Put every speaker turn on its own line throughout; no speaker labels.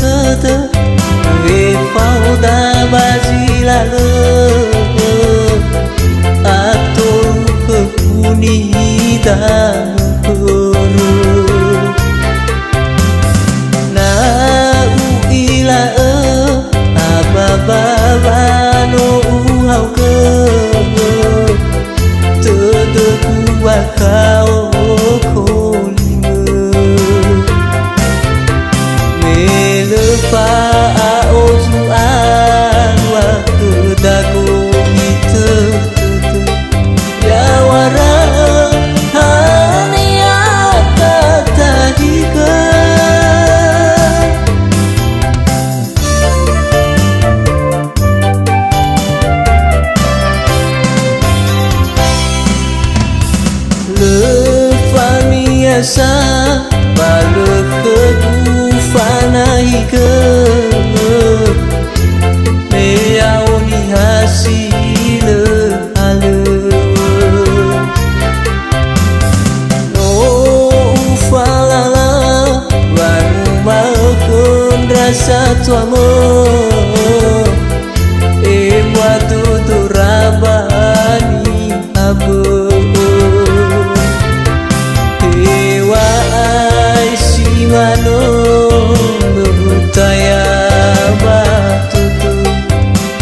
tơ về phao da bazilalo atau kepunida na uila ababa no uhau ke tede kuat kau fa ozu anwa dago mite ya wara hanya kata jika le famiasa balik ke fanai ke meau ni hasil ale no falala baru mau rasa tuamu buat turabani abu dewa aisimano taya batutu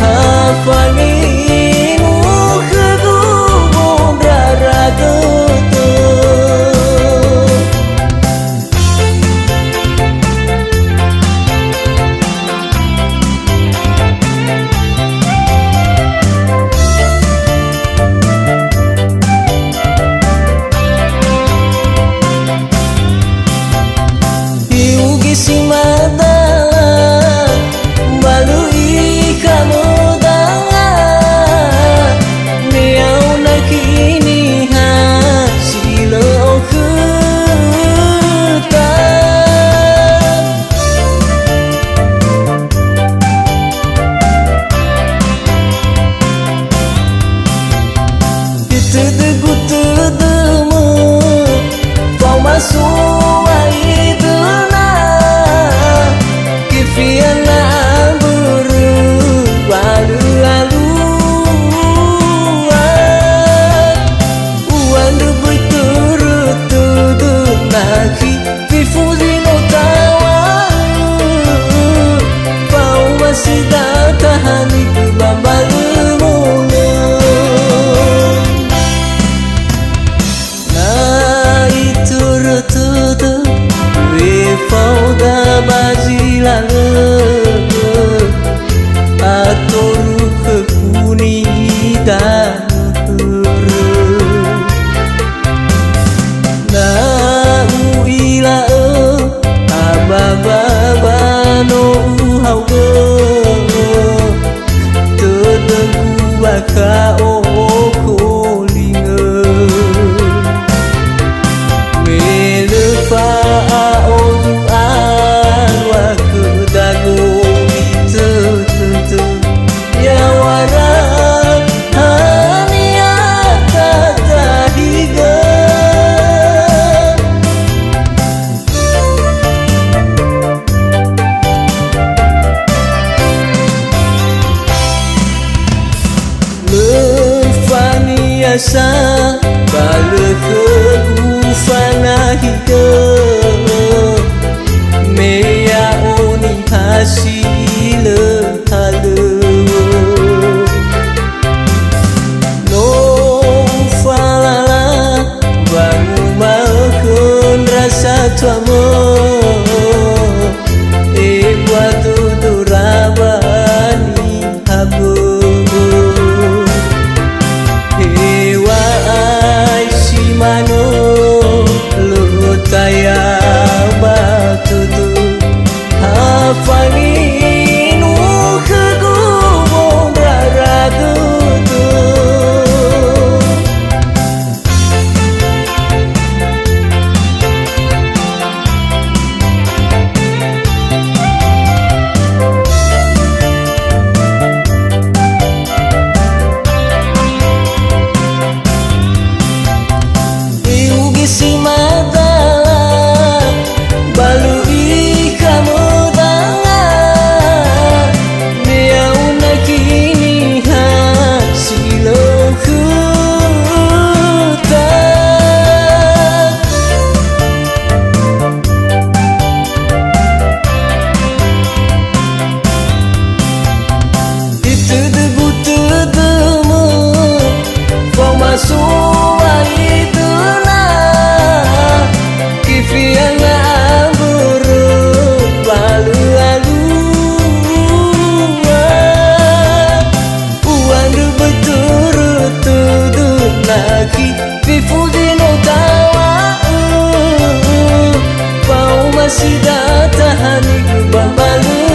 hafangimu kegugung raragoto iugi simada masuk aiduna sua itu na kifiana amburu lalu-lalu uandu betul-betul lagi vifudino tawa pau masih datang babalu